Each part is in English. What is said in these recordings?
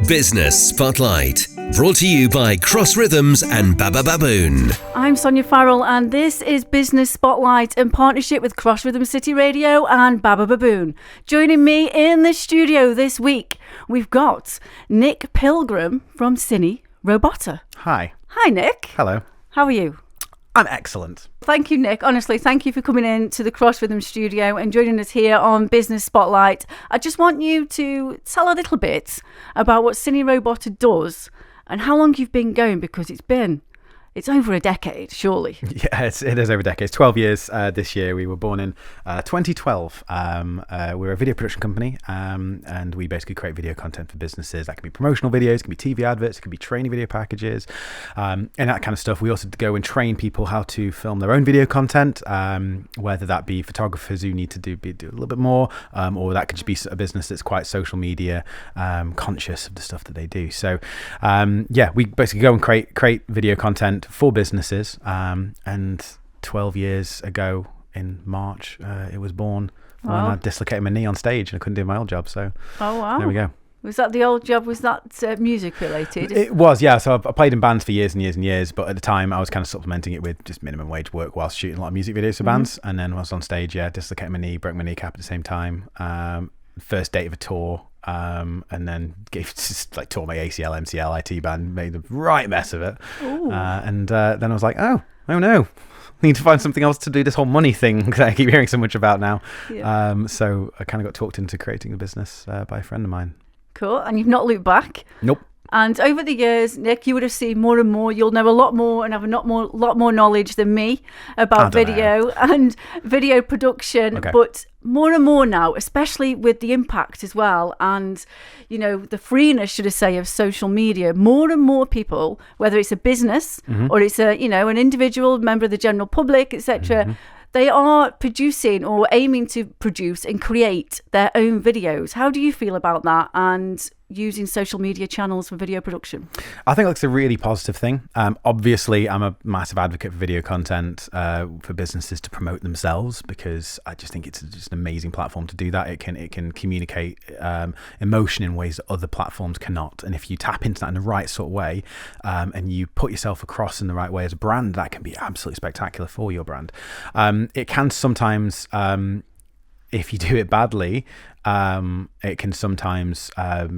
Business Spotlight, brought to you by Cross Rhythms and Baba Baboon. I'm Sonya Farrell and this is Business Spotlight in partnership with Cross Rhythm City Radio and Baba Baboon. Joining me in the studio this week, we've got Nick Pilgrim from CineRobota. Hi. Hi, Nick. Hello. How are you? I'm excellent. Thank you, Nick. Honestly, thank you for coming in to the Cross Rhythm studio and joining us here on Business Spotlight. I just want you to tell a little bit about what CineRobota does and how long you've been going, because it's over a decade, surely. Yeah, it is over a decade. It's 12 years this year. We were born in 2012. We're a video production company, and we basically create video content for businesses. That can be promotional videos, it can be TV adverts, it can be training video packages, and that kind of stuff. We also go and train people how to film their own video content, whether that be photographers who need to do a little bit more, or that could just be a business that's quite social media conscious of the stuff that they do. So, we basically go and create video content for businesses, and 12 years ago in March it was born when I dislocated my knee on stage and I couldn't do my old job, so there we go. Was that the old job? Was that music related? It was, yeah. So I played in bands for years and years and years, but at the time I was kind of supplementing it with just minimum wage work whilst shooting a lot of music videos for bands. And then when I was on stage, dislocated my knee, broke my kneecap at the same time. First date of a tour, and then tore my ACL, MCL, IT band, made the right mess of it. And then I was like, oh no, I need to find something else to do this whole money thing that I keep hearing so much about now. So I kind of got talked into creating a business by a friend of mine. Cool. And you've not looked back? Nope. And over the years, Nick, you would have seen more and more. You'll know a lot more and have a lot more knowledge than me about video and video production. Okay. But more and more now, especially with the impact as well, and the freeness, should I say, of social media. More and more people, whether it's a business or it's an individual member of the general public, etc. They are producing or aiming to produce and create their own videos. How do you feel about that and using social media channels for video production? I think that's a really positive thing. Obviously, I'm a massive advocate for video content for businesses to promote themselves, because I just think it's just an amazing platform to do that. It can communicate emotion in ways that other platforms cannot. And if you tap into that in the right sort of way, and you put yourself across in the right way as a brand, that can be absolutely spectacular for your brand. It can sometimes, if you do it badly, it can sometimes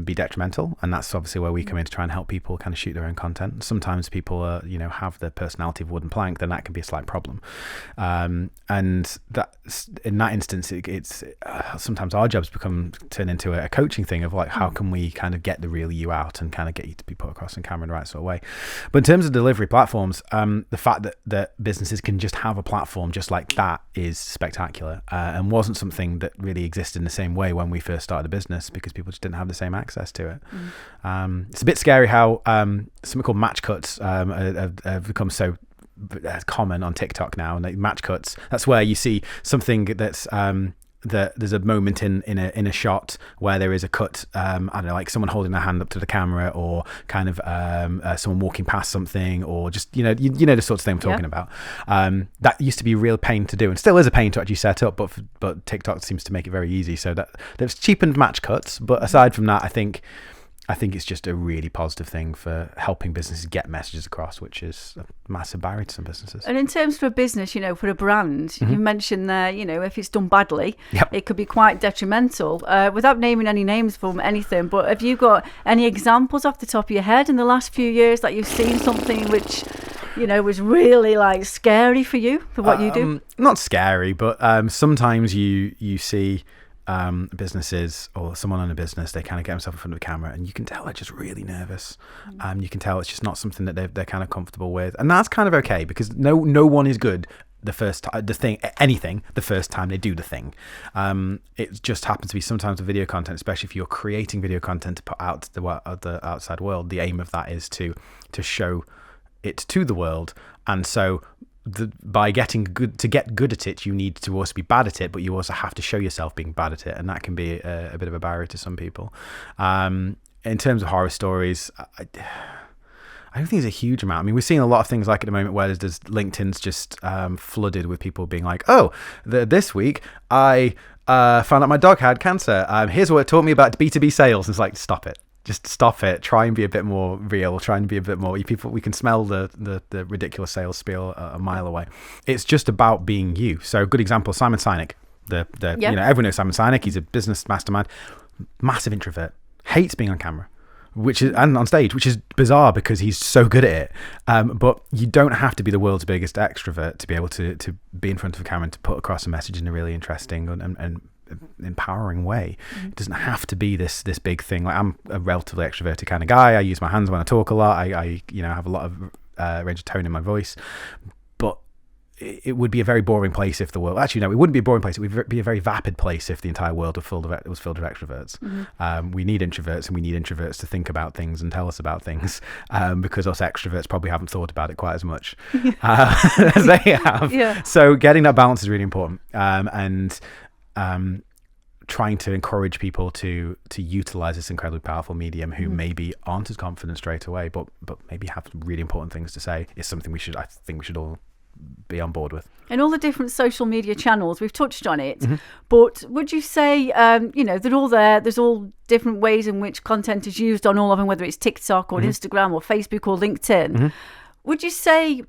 be detrimental, and that's obviously where we come in to try and help people kind of shoot their own content. Sometimes people have the personality of wooden plank, then that can be a slight problem, and that in that instance it's sometimes our jobs turn into a coaching thing of like, how can we kind of get the real you out and kind of get you to be put across in camera in the right sort of way. But in terms of delivery platforms, the fact that businesses can just have a platform just like that is spectacular, and wasn't something that really existed in the same way when we first started a business, because people just didn't have the same access to it. It's a bit scary how something called match cuts have become so common on TikTok now. And match cuts, that's where you see something that's there's a moment in a shot where there is a cut, I don't know, like someone holding their hand up to the camera, or kind of someone walking past something, or just the sorts of thing I'm talking about. That used to be a real pain to do, and still is a pain to actually set up, but TikTok seems to make it very easy, so that's cheapened match cuts. But aside from that, I think it's just a really positive thing for helping businesses get messages across, which is a massive barrier to some businesses. And in terms for a business, for a brand, you mentioned there, if it's done badly, it could be quite detrimental. Without naming any names from anything, but have you got any examples off the top of your head in the last few years that you've seen something which was really like scary for you, for what you do? Not scary, but sometimes you see businesses or someone in a business, they kind of get themselves in front of the camera and you can tell they're just really nervous. You can tell it's just not something that they're kind of comfortable with, and that's kind of okay, because no one is good the first time the first time they do the thing. It just happens to be sometimes with video content, especially if you're creating video content to put out to the outside world, the aim of that is to show it to the world. And so by getting good at it, you need to also be bad at it, but you also have to show yourself being bad at it, and that can be a bit of a barrier to some people. In terms of horror stories, I don't think there's a huge amount. I mean, we're seeing a lot of things like at the moment where there's LinkedIn's just flooded with people being like, this week I found out my dog had cancer. Here's what it taught me about B2B sales. And it's like, stop it. Just stop it. Try and be a bit more real. Try and be a bit more. People, we can smell the ridiculous sales spiel a mile away. It's just about being you. So a good example, Simon Sinek. Everyone knows Simon Sinek. He's a business mastermind, massive introvert, hates being on camera, and on stage, which is bizarre because he's so good at it. But you don't have to be the world's biggest extrovert to be able to be in front of a camera and to put across a message in a really interesting and empowering way. It doesn't have to be this big thing. Like, I'm a relatively extroverted kind of guy. I use my hands when I talk a lot. I have a lot of range of tone in my voice. But it would be a very boring place if the world... Actually, no, it wouldn't be a boring place. It would be a very vapid place if the entire world was filled with extroverts. We need introverts, and we need introverts to think about things and tell us about things, because us extroverts probably haven't thought about it quite as much as they have. Yeah. So getting that balance is really important. And trying to encourage people to utilize this incredibly powerful medium who maybe aren't as confident straight away, but maybe have really important things to say, is something I think we should all be on board with. And all the different social media channels, we've touched on it, but would you say, they're all there, there's all different ways in which content is used on all of them, whether it's TikTok or Instagram or Facebook or LinkedIn. Would you say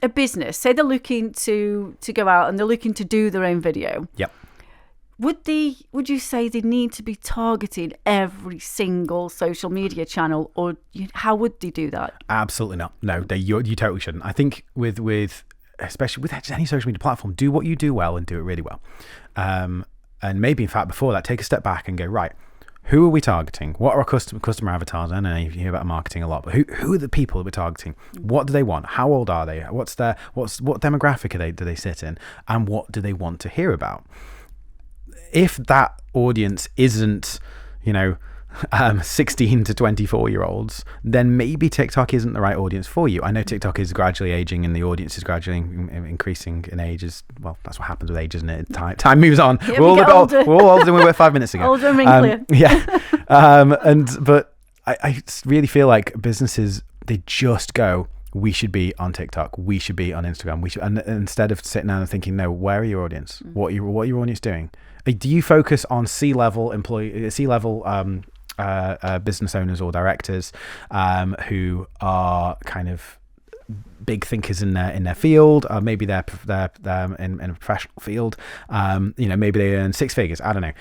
a business, say they're looking to go out and they're looking to do their own video? Yep. Would you say they need to be targeting every single social media channel, or how would they do that? Absolutely not. No, you totally shouldn't. I think with especially with any social media platform, do what you do well and do it really well. And maybe, in fact, before that, take a step back and go, right, who are we targeting? What are our customer avatars? I know you hear about marketing a lot, but who are the people that we're targeting? What do they want? How old are they? What demographic do they sit in? And what do they want to hear about? If that audience isn't, 16 to 24 year olds, then maybe TikTok isn't the right audience for you. I know TikTok is gradually aging and the audience is gradually increasing in age. Well, that's what happens with age, isn't it? Time moves on. Yeah, we're all older than we were 5 minutes ago. Older and wrinklier. But I really feel like businesses, they just go, we should be on TikTok, we should be on Instagram, and instead of sitting down and thinking, no, where are your audience? What are your audience doing? Do you focus on C-level business owners or directors who are kind of big thinkers in their field? Maybe they're in a professional field. Maybe they earn six figures. I don't know.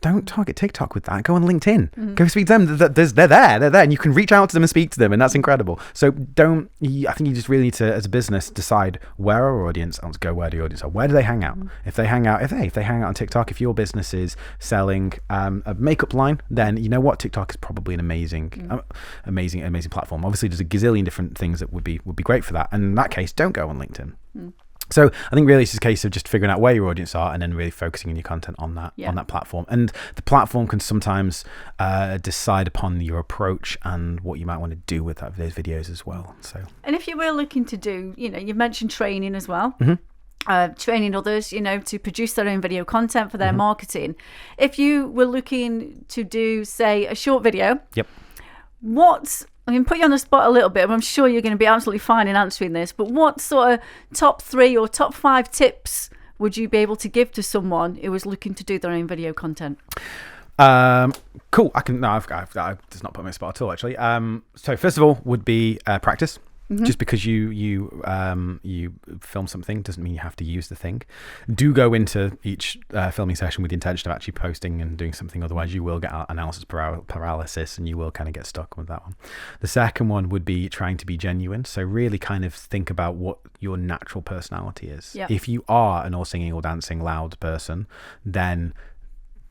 Don't target TikTok with that. Go on LinkedIn. Go speak to them. They're there, and you can reach out to them and speak to them, and that's incredible. So I think you just really need to, as a business, decide where our audience. Let's go where the audience are. Where do they hang out? If they hang out on TikTok, if your business is selling a makeup line, then you know what, TikTok is probably an amazing platform. Obviously, there's a gazillion different things that would be great for that. And in that case, don't go on LinkedIn. So I think really it's just a case of just figuring out where your audience are and then really focusing on your content on that platform. And the platform can sometimes decide upon your approach and what you might want to do with those videos as well. So, and if you were looking to do, you've mentioned training as well. Training others, to produce their own video content for their marketing. If you were looking to do, say, a short video, put you on the spot a little bit, but I'm sure you're going to be absolutely fine in answering this, but what sort of top 3 or top 5 tips would you be able to give to someone who was looking to do their own video content? Cool. I've just not put me on the spot at all, actually. So first of all would be practice. Just because you film something doesn't mean you have to use the thing. Do go into each filming session with the intention of actually posting and doing something. Otherwise, you will get analysis paralysis and you will kind of get stuck with that one. The second one would be trying to be genuine. So really kind of think about what your natural personality is. Yep. If you are an all singing or dancing loud person, then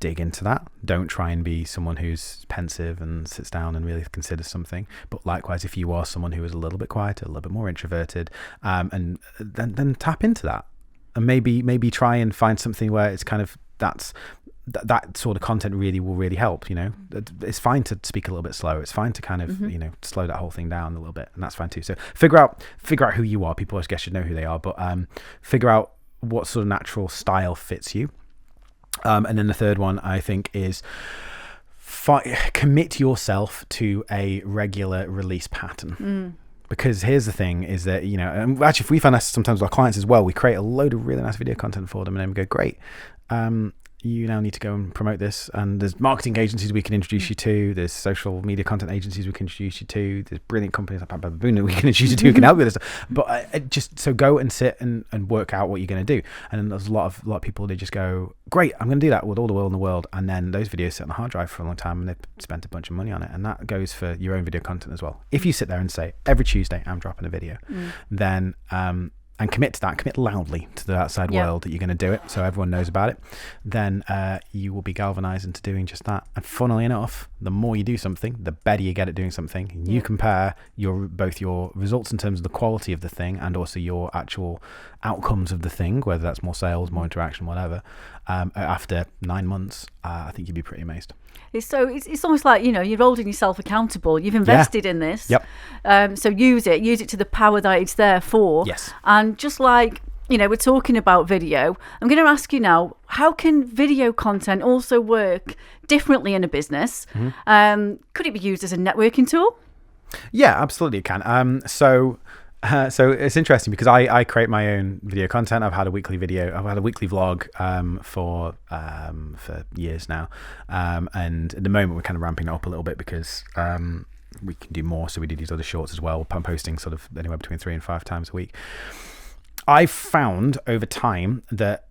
dig into that. Don't try and be someone who's pensive and sits down and really considers something. But likewise, if you are someone who is a little bit quieter, a little bit more introverted, and then tap into that, and maybe try and find something where it's kind of that sort of content will really help. It's fine to speak a little bit slower. It's fine to kind of slow that whole thing down a little bit, and that's fine too. So figure out who you are. People, I guess, should know who they are, but figure out what sort of natural style fits you. And then the third one, I think, is commit yourself to a regular release pattern. Because here's the thing is that, and actually if we find that sometimes with our clients as well, we create a load of really nice video content for them and then we go, great. you now need to go and promote this, and there's marketing agencies we can introduce you to, there's social media content agencies we can introduce you to, there's brilliant companies like Bababoon we can introduce you to who can help you with this. But just so go and sit and work out what you're going to do. And then there's a lot of people, they just go, great, I'm going to do that with all the will in the world, and then those videos sit on the hard drive for a long time and they've spent a bunch of money on it. And that goes for your own video content as well. If you sit there and say every Tuesday I'm dropping a video, then and commit to that, commit loudly to the outside world that you're going to do it so everyone knows about it, then you will be galvanized into doing just that. And funnily enough, the more you do something, the better you get at doing something. And you compare both your results in terms of the quality of the thing and also your actual outcomes of the thing, whether that's more sales, more interaction, whatever. After 9 months, I think you'd be pretty amazed. It's almost like, you're holding yourself accountable. You've invested in this. Yep. So use it to the power that it's there for. Yes. And just like, we're talking about video, I'm going to ask you now, how can video content also work differently in a business? Could it be used as a networking tool? Yeah, absolutely it can. So it's interesting because I create my own video content. I've had a weekly vlog for years now, and at the moment we're kind of ramping it up a little bit because we can do more. So we do these other shorts as well. I'm posting sort of anywhere between 3 and 5 times a week. I've found over time that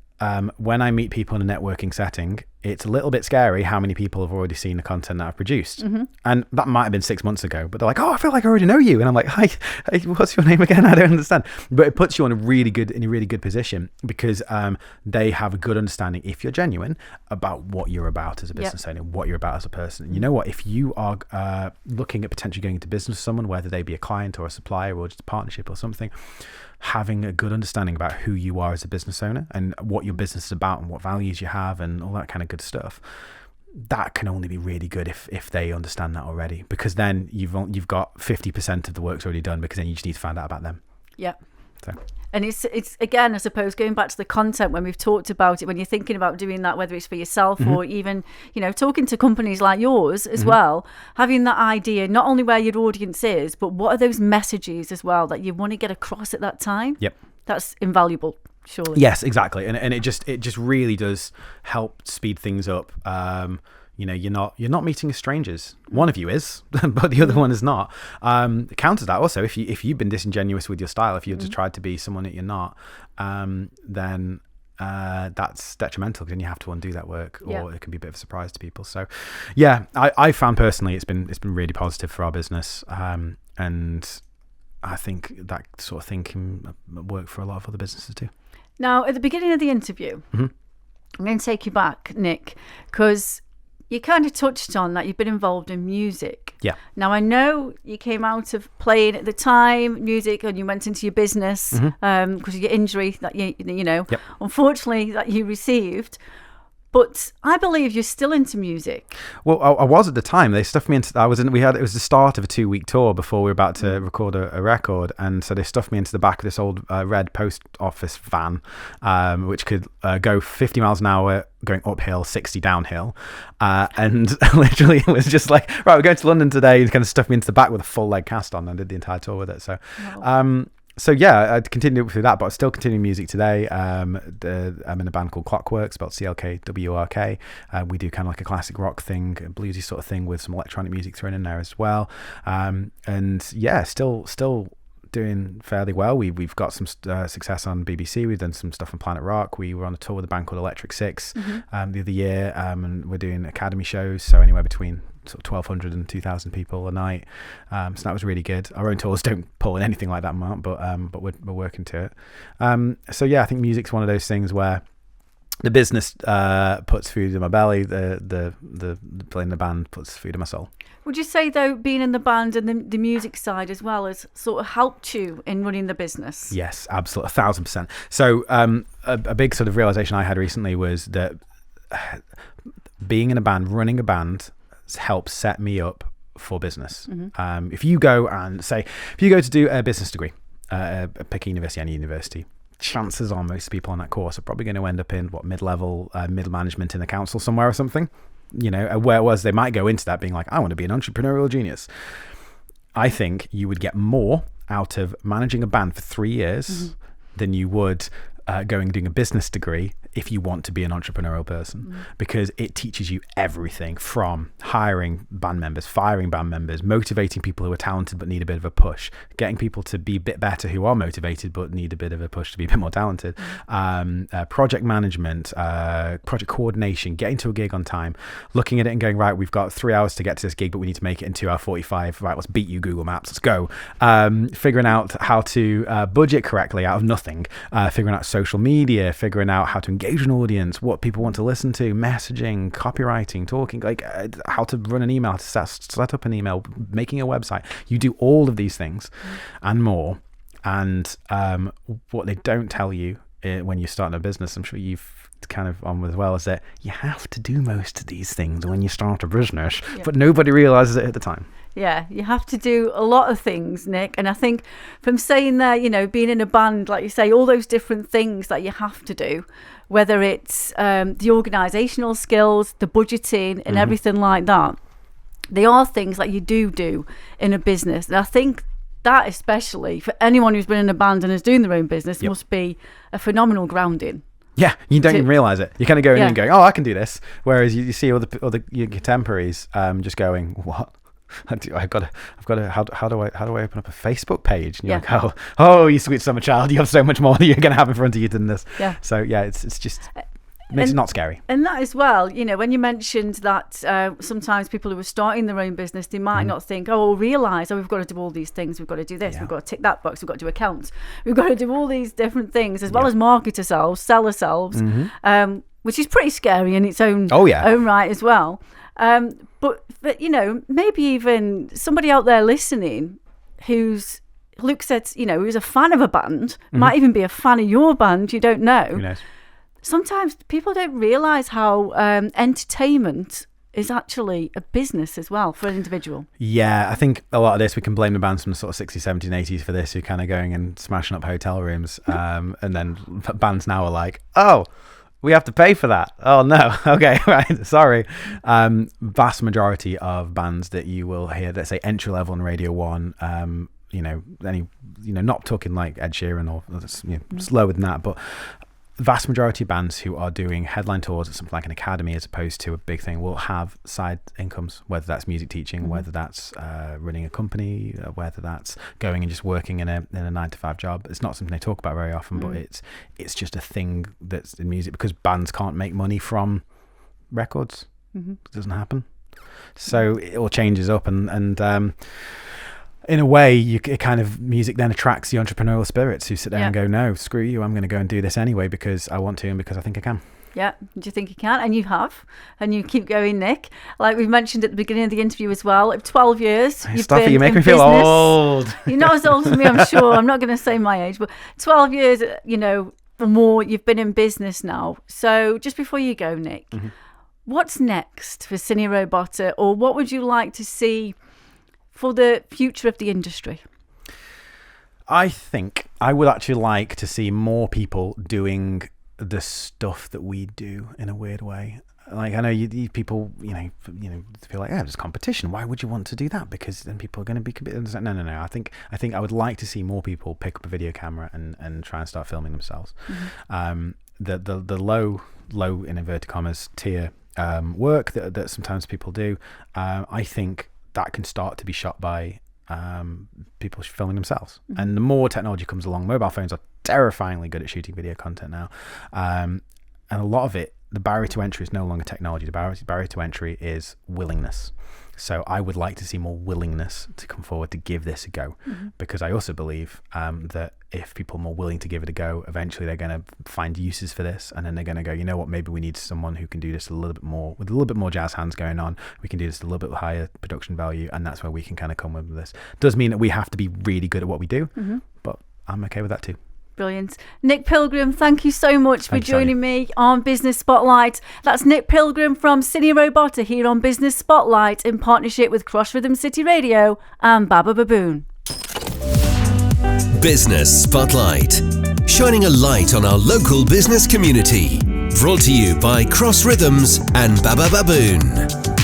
when I meet people in a networking setting, it's a little bit scary how many people have already seen the content that I've produced. And that might have been 6 months ago, but they're like, oh, I feel like I already know you. And I'm like, hi, what's your name again? I don't understand. But it puts you in a really good position because they have a good understanding, if you're genuine, about what you're about as a business owner, what you're about as a person. And you know what? If you are looking at potentially going into business with someone, whether they be a client or a supplier or just a partnership or something, having a good understanding about who you are as a business owner and what your business is about and what values you have and all that kind of good stuff, that can only be really good if they understand that already, because then you've got 50% of the work's already done, because then you just need to find out about them. Yeah. So. And it's again, I suppose, going back to the content when we've talked about it, when you're thinking about doing that, whether it's for yourself or even, talking to companies like yours as well, having that idea, not only where your audience is, but what are those messages as well that you want to get across at that time? Yep. That's invaluable, surely. Yes, exactly. And it just really does help speed things up. You're not meeting as strangers. One of you is, but the other one is not. It counters that also. If you've been disingenuous with your style, if you've just tried to be someone that you're not, then that's detrimental, because then you have to undo that work, or it can be a bit of a surprise to people. So, yeah, I found personally it's been really positive for our business, and I think that sort of thing can work for a lot of other businesses too. Now, at the beginning of the interview, I'm going to take you back, Nick, because you kind of touched on that you've been involved in music. Yeah. Now, I know you came out of playing at the time, music, and you went into your business because of your injury that unfortunately, that you received. But I believe you're still into music. Well, I was at the time. They stuffed me into. It was the start of a 2-week tour before we were about to record a record, and so they stuffed me into the back of this old red post office van, which could go 50 miles an hour going uphill, 60 downhill, and literally it was just like, right, we're going to London today, and kind of stuffed me into the back with a full leg cast on, and did the entire tour with it. So. Wow. So yeah, I continued through that, but I'm still continuing music today. I'm in a band called Clockwork, spelled CLKWRK. We do kind of like a classic rock thing, a bluesy sort of thing with some electronic music thrown in there as well. And yeah, still doing fairly well. We've got some success on BBC. We've done some stuff on Planet Rock. We were on a tour with a band called Electric Six the other year, and we're doing academy shows, so anywhere between sort of 1,200 and 2,000 people a night. So that was really good. Our own tours don't pull in anything like that amount, but we're working to it. So yeah, I think music's one of those things where the business puts food in my belly, the playing the band puts food in my soul. Would you say, though, being in the band and the music side as well has sort of helped you in running the business? Yes, absolutely, 1,000%. So a big sort of realization I had recently was that being in a band, running a band, helps set me up for business. If you go to do a business degree, pick a university, any university, chances are most people on that course are probably going to end up in mid-level, middle management in a council somewhere or something. Whereas they might go into that being like, I want to be an entrepreneurial genius. I think you would get more out of managing a band for 3 years than you would going and doing a business degree if you want to be an entrepreneurial person, because it teaches you everything from hiring band members, firing band members, motivating people who are talented but need a bit of a push, getting people to be a bit better who are motivated but need a bit of a push to be a bit more talented, project management, project coordination, getting to a gig on time, looking at it and going, right, we've got 3 hours to get to this gig, but we need to make it in 2 hours 45. Right, let's beat you, Google Maps, let's go. Figuring out how to budget correctly out of nothing, figuring out social media, figuring out how to engage an audience, what people want to listen to, messaging, copywriting, talking, like how to run an email, how to set up an email, making a website. You do all of these things and more. And what they don't tell you when you're starting a business, I'm sure you've kind of on as well, is that you have to do most of these things when you start a business, but nobody realizes it at the time. Yeah, you have to do a lot of things, Nick. And I think from saying there, being in a band, like you say, all those different things that you have to do, whether it's the organisational skills, the budgeting and everything like that, they are things that you do in a business. And I think that especially for anyone who's been in a band and is doing their own business must be a phenomenal grounding. Yeah, you don't even realise it. You kind of go in and going, oh, I can do this. Whereas you see all the your contemporaries just going, what? How do I open up a Facebook page? And you're like, oh, you sweet summer child, you have so much more that you're going to have in front of you than this. Yeah. So it's just makes it not scary. And that as well, when you mentioned that sometimes people who are starting their own business, they might not think, realise, we've got to do all these things, we've got to do this, we've got to tick that box, we've got to do accounts, we've got to do all these different things as well as market ourselves, sell ourselves, which is pretty scary in its own right as well. But maybe even somebody out there listening who's who's a fan of a band, might even be a fan of your band, you don't know. Who knows? Sometimes people don't realise how entertainment is actually a business as well for an individual. Yeah, I think a lot of this, we can blame the bands from the sort of 60s, 70s and 80s for this, who kind of going and smashing up hotel rooms. And then bands now are like, oh, we have to pay for that. Oh no. Okay, right. Sorry. Vast majority of bands that you will hear that say entry level on Radio 1, not talking like Ed Sheeran or slower than that, but vast majority of bands who are doing headline tours at something like an academy as opposed to a big thing will have side incomes, whether that's music teaching, whether that's running a company, whether that's going and just working in a 9-to-5 job. It's not something they talk about very often, but it's just a thing that's in music, because bands can't make money from records. It doesn't happen. So it all changes up, and in a way, it kind of, music then attracts the entrepreneurial spirits who sit there and go, no, screw you, I'm going to go and do this anyway because I want to and because I think I can. Yeah, do you think you can? And you have, and you keep going, Nick. Like we mentioned at the beginning of the interview as well, 12 years. You make me feel old. You're not as old as me, I'm sure. I'm not going to say my age, but 12 years, or more, you've been in business now. So just before you go, Nick, what's next for CineRobota, or what would you like to see for the future of the industry? I think I would actually like to see more people doing the stuff that we do in a weird way. Like, I know you people, feel like, there's competition. Why would you want to do that? Because then people are going to be... No. I think I would like to see more people pick up a video camera and try and start filming themselves. The low in inverted commas tier work that sometimes people do, I think that can start to be shot by people filming themselves. And the more technology comes along, mobile phones are terrifyingly good at shooting video content now. And a lot of it, the barrier to entry is no longer technology. The barrier to entry is willingness. So I would like to see more willingness to come forward to give this a go, because I also believe that if people are more willing to give it a go, eventually they're going to find uses for this, and then they're going to go, you know what, maybe we need someone who can do this a little bit more, with a little bit more jazz hands going on. We can do this a little bit higher production value, and that's where we can kind of come with this. Does mean that we have to be really good at what we do, but I'm okay with that too. Brilliant. Nick Pilgrim, thank you so much for joining me on Business Spotlight. That's Nick Pilgrim from CineRobota here on Business Spotlight in partnership with Cross Rhythm City Radio and Baba Baboon. Business Spotlight, shining a light on our local business community. Brought to you by Cross Rhythms and Baba Baboon.